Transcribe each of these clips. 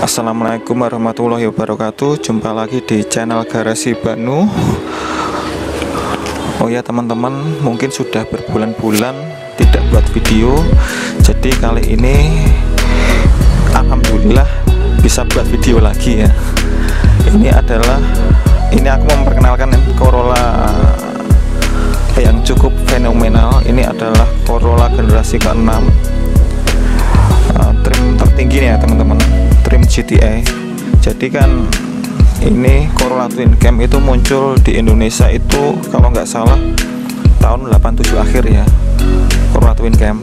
Assalamualaikum warahmatullahi wabarakatuh. Jumpa lagi di channel Garasi Banu. Oh ya teman-teman, mungkin sudah berbulan-bulan tidak buat video. Jadi kali ini alhamdulillah bisa buat video lagi ya. Ini aku memperkenalkan Corolla yang cukup fenomenal. Ini adalah Corolla generasi ke-6, trim tertinggi nih ya teman-teman, trim GTI. Jadi kan ini Corolla Twin Cam itu muncul di Indonesia itu kalau nggak salah tahun 87 akhir ya, Corolla Twin Cam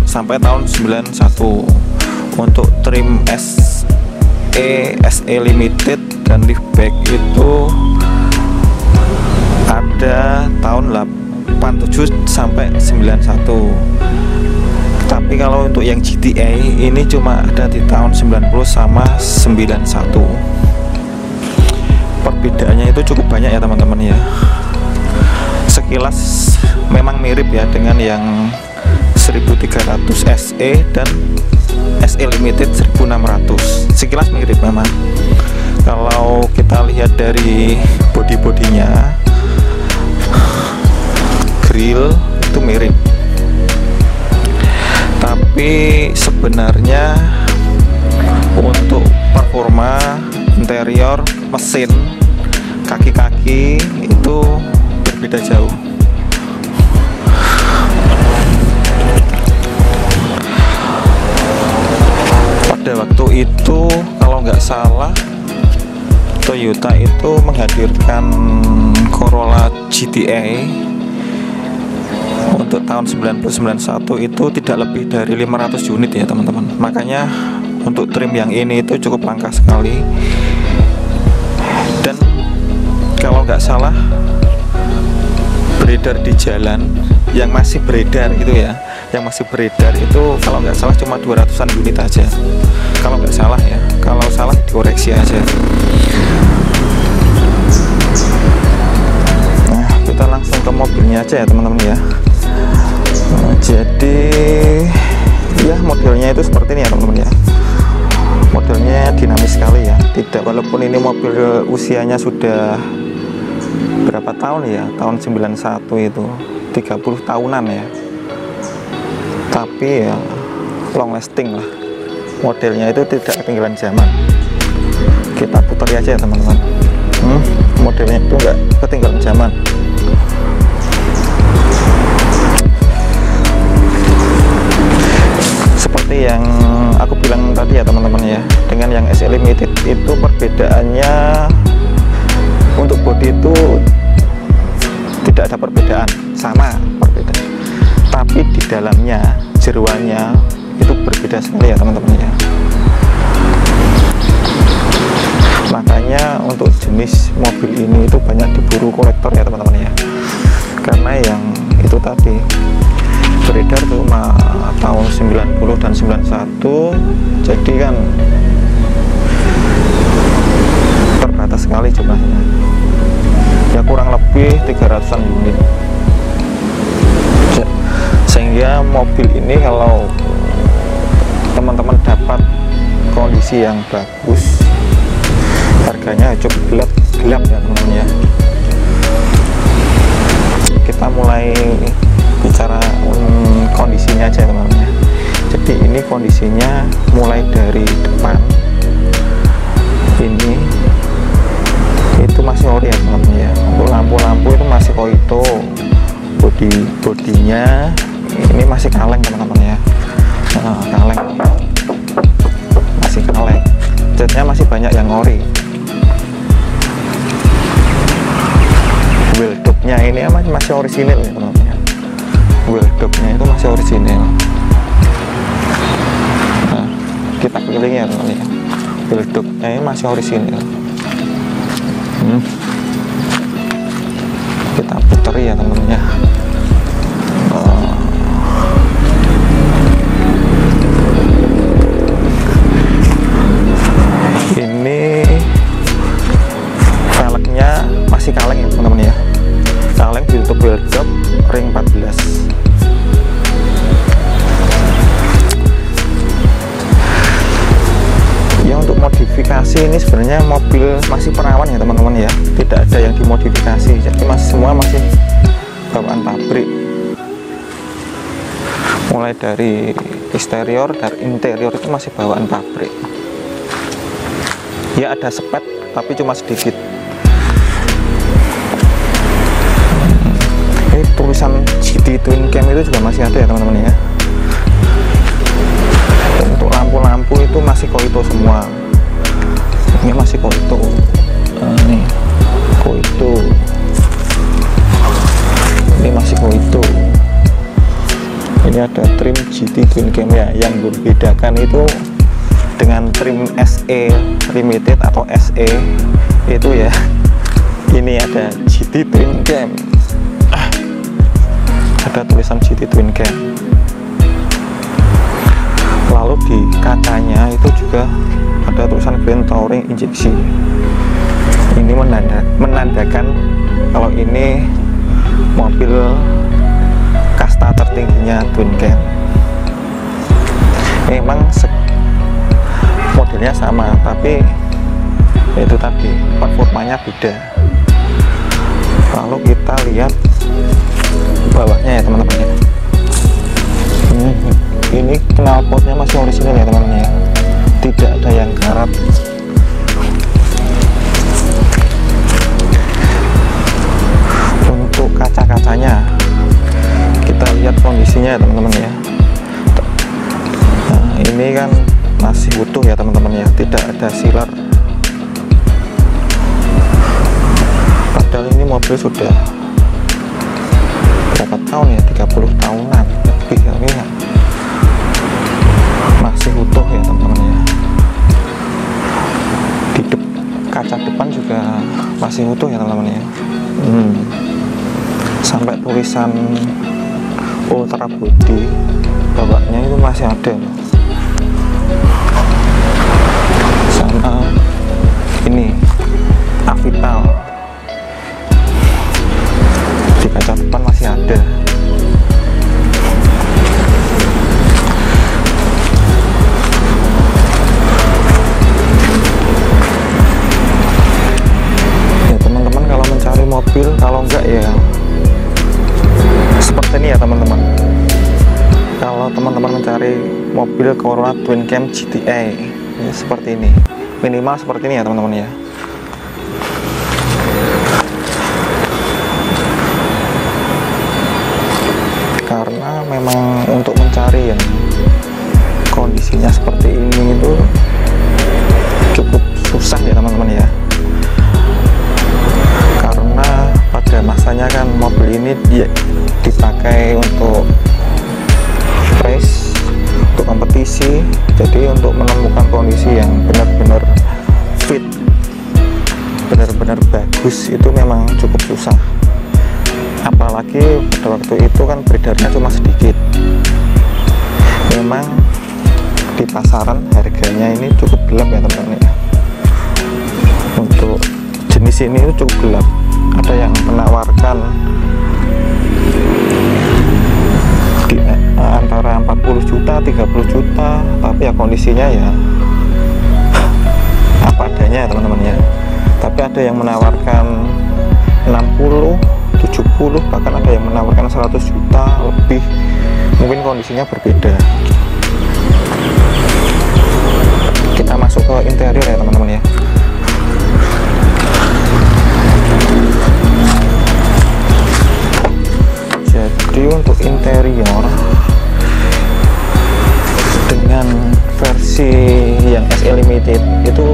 sampai tahun 91. Untuk trim SE Limited dan liftback itu ada tahun 87 sampai 91. Tapi kalau untuk yang GTI ini cuma ada di tahun 90 sama 91. Perbedaannya itu cukup banyak ya teman-teman ya. Sekilas memang mirip ya dengan yang 1300 SE dan SE Limited 1600. Sekilas mirip memang. Kalau kita lihat dari bodi-bodinya, grill itu mirip. Tapi sebenarnya untuk performa interior, mesin, kaki-kaki itu berbeda jauh. Pada waktu itu kalau nggak salah Toyota itu menghadirkan Corolla GTI untuk tahun 90-91 itu tidak lebih dari 500 unit ya teman-teman. Makanya untuk trim yang ini itu cukup langka sekali. Dan kalau nggak salah beredar di jalan, yang masih beredar gitu ya, yang masih beredar itu kalau nggak salah cuma 200-an unit aja, kalau nggak salah ya. Kalau salah dikoreksi aja. Nah, kita langsung ke mobilnya aja ya teman-teman ya. Jadi ya modelnya itu seperti ini ya teman-teman ya. Modelnya dinamis sekali ya. Tidak, walaupun ini mobil usianya sudah berapa tahun ya, tahun 91 itu 30 tahunan ya, tapi ya long lasting lah. Modelnya itu tidak ketinggalan zaman. Kita putar aja ya teman-teman. Modelnya itu enggak ketinggalan zaman. Seperti yang aku bilang tadi ya teman-teman ya, dengan yang SE Limited itu perbedaannya untuk bodi itu tidak ada perbedaan, sama perbedaan, tapi di dalamnya, jeruannya itu berbeda sekali ya teman-teman ya. Makanya untuk jenis mobil ini itu banyak diburu kolektor ya teman-teman ya, karena yang itu tadi beredar cuma tahun 90 dan 91. Jadi kan terbatas sekali jumlahnya ya, kurang lebih 300-an unit. Sehingga mobil ini kalau teman-teman dapat kondisi yang bagus, harganya cukup gelap ya teman-teman ya. Kita mulai bicara kondisinya aja teman-teman ya. Jadi ini kondisinya mulai dari depan ini itu masih ori ya teman-teman ya. Untuk lampu-lampu itu masih koito, bodinya ini masih kaleng teman-teman ya. Kaleng, masih kaleng. Catnya masih banyak yang ori. Wheel dubnya ini masih orisinil ya teman-teman ya. Wheel dubnya itu masih orisinil. Nah, kita keliling ya teman-teman ya. Wheel dubnya ini masih orisinil. Kita putar ya teman-teman ya. Ini velgnya masih kaleng ya teman-teman ya. modifikasi, jadi semua masih bawaan pabrik, mulai dari eksterior dan interior itu masih bawaan pabrik. Ya ada spek tapi cuma sedikit. Ini tulisan GT Twin Cam itu juga masih ada ya teman-teman ya. Untuk lampu-lampu itu masih Koito semua. Ini masih Koito. Nih Koito. Ini masih Koito. Ini ada trim GT Twin Cam ya. Yang membedakan itu dengan trim SE Limited atau SE itu ya. Ini ada GT Twin Cam. Ada tulisan GT Twin Cam. Lalu di kacanya itu juga ada tulisan Grand Touring injeksi. Ini menandakan kalau ini mobil kasta tertingginya Twin Cam. Memang modelnya sama, tapi itu tadi performanya beda. Lalu kita lihat bawahnya ya teman-teman ya. Ini knalpotnya masih orisinal ya teman-teman ya, tidak ada yang karat. Untuk kaca-kacanya kita lihat kondisinya ya teman-teman ya. Nah, ini kan masih utuh ya teman-teman ya, tidak ada silar. Padahal ini mobil sudah berapa tahun ya, 30 tahunan lebih ya, masih utuh ya teman-teman ya. Di kaca depan juga masih utuh ya teman-teman ya. Sampai tulisan Ultra Body bawahnya itu masih ada loh. Sama ini Avital di kaca depan masih ada. Ya teman-teman, kalau mencari mobil, kalau enggak ya seperti ini ya teman-teman. Kalau teman-teman mencari mobil Corolla Twin Cam GTI ya, seperti ini, minimal seperti ini ya teman-teman ya. Karena memang untuk mencari yang kondisinya seperti ini itu cukup susah ya teman-teman ya. Karena pada masanya kan mobil ini dipakai untuk race, untuk kompetisi, jadi untuk menemukan kondisi yang benar-benar fit, benar-benar bagus itu memang cukup susah. Apalagi pada waktu itu kan beredarnya cuma sedikit. Memang di pasaran harganya ini cukup gelap ya teman-teman ya. Untuk jenis ini itu cukup gelap. Ada yang menawarkan di antara 40 juta 30 juta, tapi ya kondisinya ya apa adanya ya teman-teman ya. Tapi ada yang menawarkan 60, 70, bahkan ada yang menawarkan 100 juta lebih. Mungkin kondisinya berbeda. Kita masuk ke interior ya teman-teman ya. Jadi untuk interior dengan versi yang SE Limited itu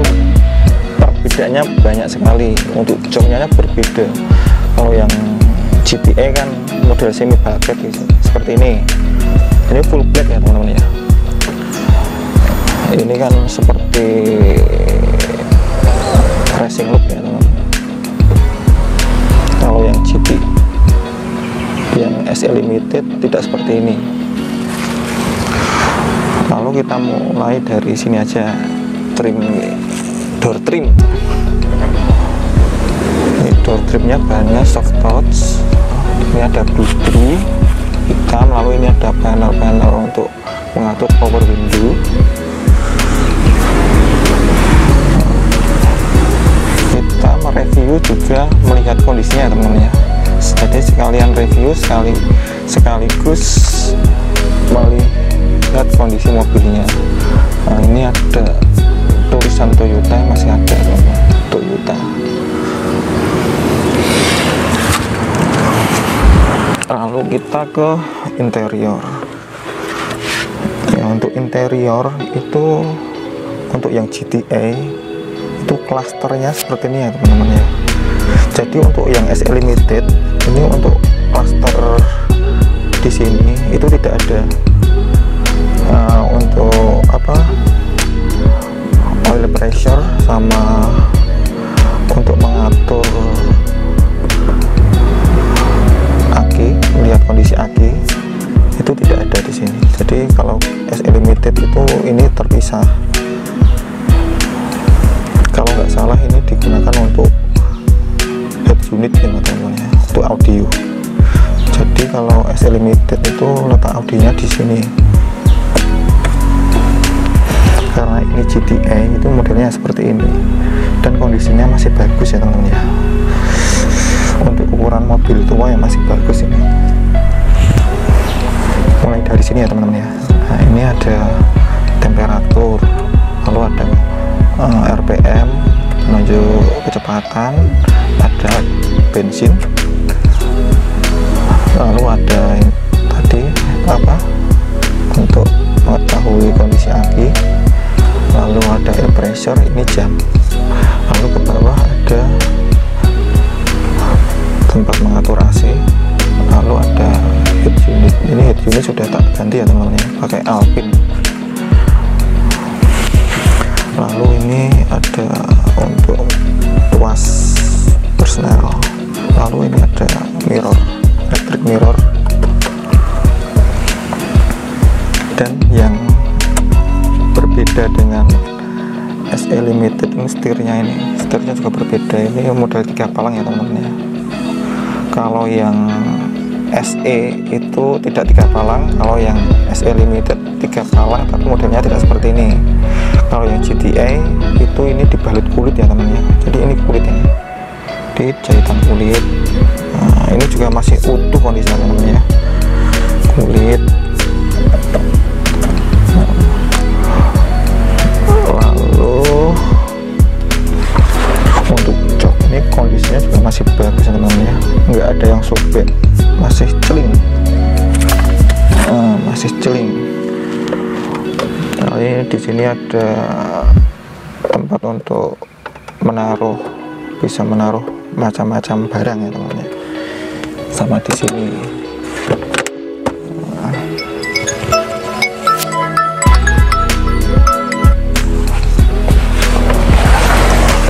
perbedaannya banyak sekali. Untuk joknya berbeda. Kalau yang GTI kan model semi bucket seperti ini full black ya teman-teman ya. Ini kan seperti racing look ya teman-teman. Kalau yang GT yang SE Limited tidak seperti ini. Lalu kita mulai dari sini aja, trim, door trim. Ini door trimnya bahannya soft touch. Ini ada blueberry hitam, lalu ini ada panel-panel untuk mengatur power window. Kita mereview review juga melihat kondisinya teman-teman ya. Jadi sekalian review sekaligus melihat kondisi mobilnya. Nah, ini ada tulisan Toyota, masih ada teman-teman, Toyota. Lalu kita ke interior ya. Untuk interior itu untuk yang GTA itu klasternya seperti ini ya teman-teman ya. Jadi untuk yang SE Limited ini untuk klaster di sini itu tidak ada. Untuk apa, oil pressure sama untuk mengatur aki, melihat kondisi aki itu tidak ada di sini. Jadi kalau SE Limited itu ini terpisah. Kalau nggak salah ini digunakan untuk head unit ya teman-teman ya, untuk audio. Jadi kalau SE Limited itu letak audionya di sini. Karena ini GTA itu modelnya seperti ini dan kondisinya masih bagus ya teman-teman ya. Untuk ukuran mobil tua yang masih bagus ini. Mulai dari sini ya teman-teman ya. Nah, ini ada temperatur, lalu ada RPM, menunjuk kecepatan, ada bensin, lalu ada tadi apa untuk mengetahui kondisi aki, lalu ada air pressure, ini jam, lalu ke bawah ada tempat mengatur AC, lalu ada head unit. Ini head unit sudah tak ganti ya teman-teman ya, pakai Alpine. Lalu ini ada untuk tuas personel, lalu ini ada mirror, electric mirror. Dan yang berbeda dengan SE Limited ini setirnya juga berbeda. Ini model 3 palang ya teman-teman ya. Kalau yang SE itu tidak 3 palang, kalau yang SE Limited 3 palang tapi modelnya tidak seperti ini. Kalau yang GTA itu ini dibalut kulit ya teman-teman ya. Jadi ini kulit ini, di jahitan kulit. Nah, ini juga masih utuh kondisinya teman-teman ya, kulit. Lalu untuk jok ini kondisinya juga masih bagus ya teman-teman ya, nggak ada yang sobek, masih celing. Masih celing. Nah, ini di sini ada tempat untuk menaruh, bisa menaruh macam-macam barang ya teman-teman ya. Sama di sini.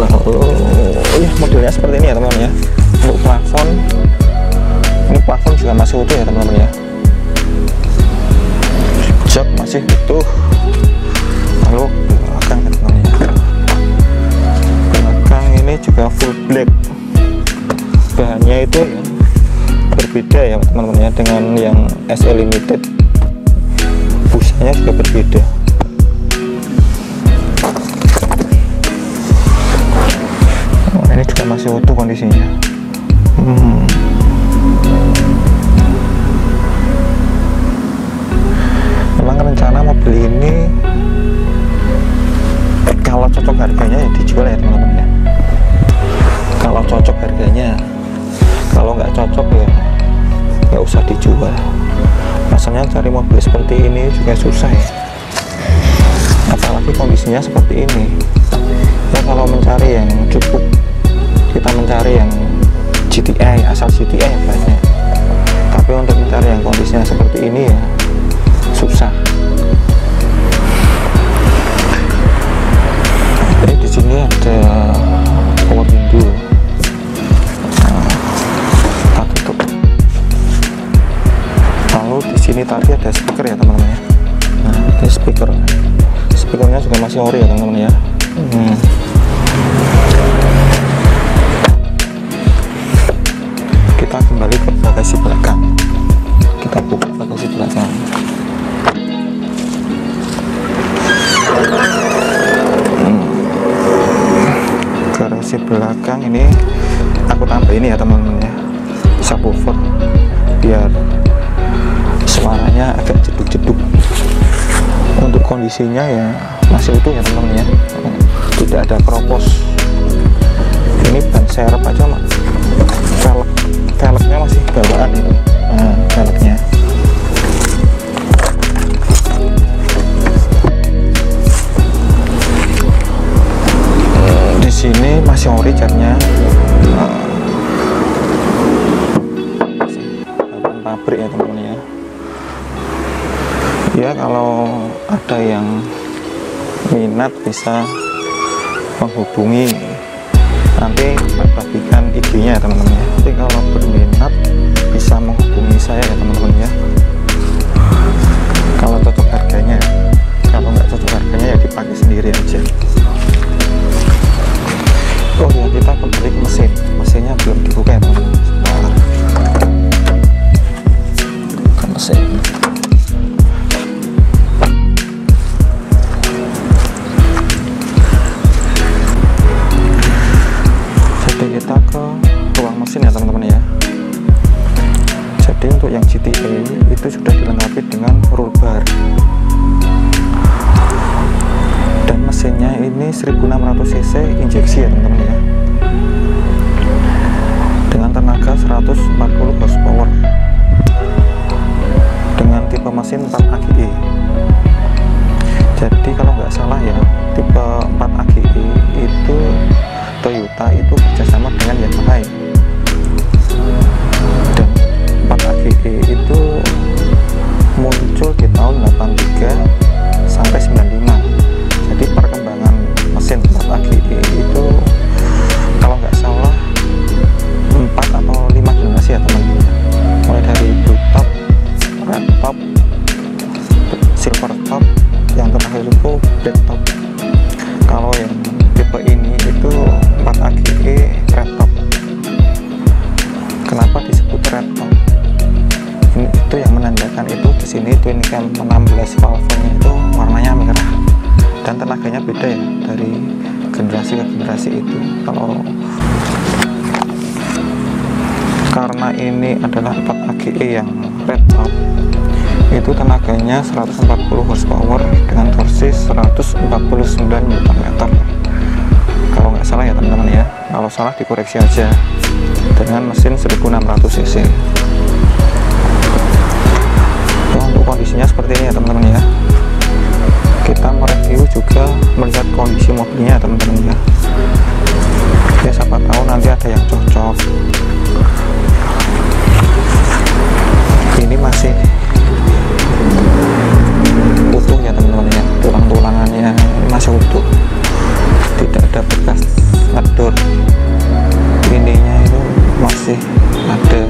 Lalu modelnya seperti ini ya teman-teman ya. Untuk plafon, ini plafon juga masih utuh ya teman-teman ya. Jok masih utuh. Lalu belakang ya teman-teman ya. Belakang ini juga full black. Bahannya itu berbeda ya teman-teman ya dengan yang SE Limited. Busanya juga berbeda. Ini juga masih utuh kondisinya. Memang rencana mobil ini kalau cocok harganya ya dijual ya teman-teman ya. Kalau cocok harganya, kalau nggak cocok ya nggak usah dijual. Masalahnya cari mobil seperti ini juga susah ya, apalagi kondisinya seperti ini ya. Kalau mencari yang cukup, kita mencari yang GTI, asal GTI yang banyak, tapi untuk mencari yang kondisinya seperti ini ya susah. Di sini ada power window. Kita tutup. Lalu di sini tadi ada speaker ya teman-teman ya. Nah, ini speakernya juga masih ori ya teman-teman ya. Kita kembali ke bagasi belakang. Kita buka bagasi belakang. Bagasi belakang ini subwoofer biar suaranya agak jeduk-jeduk. Untuk kondisinya ya masih utuh ya teman-teman ya, tidak ada keropos. Ini ban serep aja mak, velgnya masih bawaan ini. Nah, velgnya di sini masih ori catnya, pabrik ya teman-teman ya. Ya kalau ada yang minat bisa menghubungi, nanti bagikan IG-nya ya teman-teman ya. Tapi kalau berminat bisa menghubungi saya ya teman-teman ya. Kalau cocok harganya, kalau nggak cocok harganya ya dipakai sendiri aja. Oh ya, kita kembali ke mesin. Mesinnya belum dibuka ya teman-teman. Ke mesin. Kita ke ruang mesin ya teman-teman ya. Jadi untuk yang GTA itu sudah dilengkapi dengan roll bar, dan mesinnya ini 1600 cc injeksi ya teman-teman ya, dengan tenaga 140 horsepower, dengan tipe mesin 4 AGE. Jadi kalau nggak salah ya, tipe 4 AGE itu Toyota itu kerjasama dengan Yamaha, dan 4 AGE itu muncul di tahun 83 sampai 95. Jadi perkembangan mesin 4 AGE itu kalau nggak salah 4 atau 5 generasi ya teman-teman, mulai dari blue top, red top, silver top, yang terakhir itu black top. Kalau yang tipe ini itu 4 AGE red top. Kenapa disebut red top? Ini itu yang menandakan itu di sini twin cam 16 valve-nya itu warnanya merah, dan tenaganya beda ya dari generasi ke generasi itu. Kalau karena ini adalah 4 AGE yang red top, itu tenaganya 140 horsepower dengan torsi 149 Nm. Kalau nggak salah ya teman-teman ya, kalau salah dikoreksi aja, dengan mesin 1600 cc. Nah, untuk kondisinya seperti ini ya teman-teman ya. Kita mereview juga melihat kondisi mobilnya ya teman-teman ya. Ya siapa tahu nanti ada yang cocok. Ini masih utuh ya teman-teman ya, tulang-tulangannya masih utuh, tidak ada bekas ngedor. Ininya itu masih ada,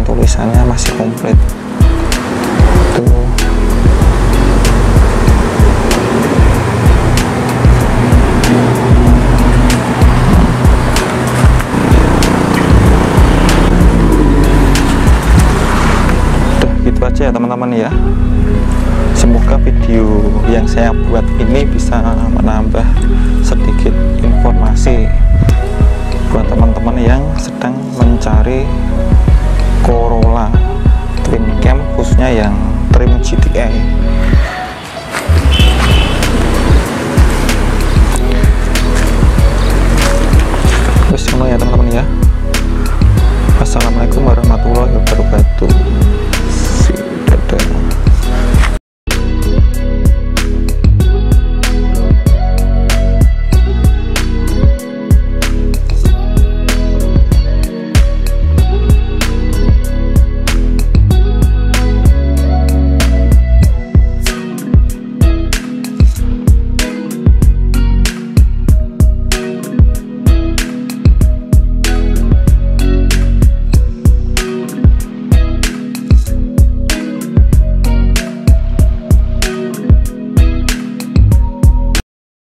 tulisannya masih komplit tuh. Gitu aja ya teman-teman ya. Semoga video yang saya buat ini bisa menambah sedikit informasi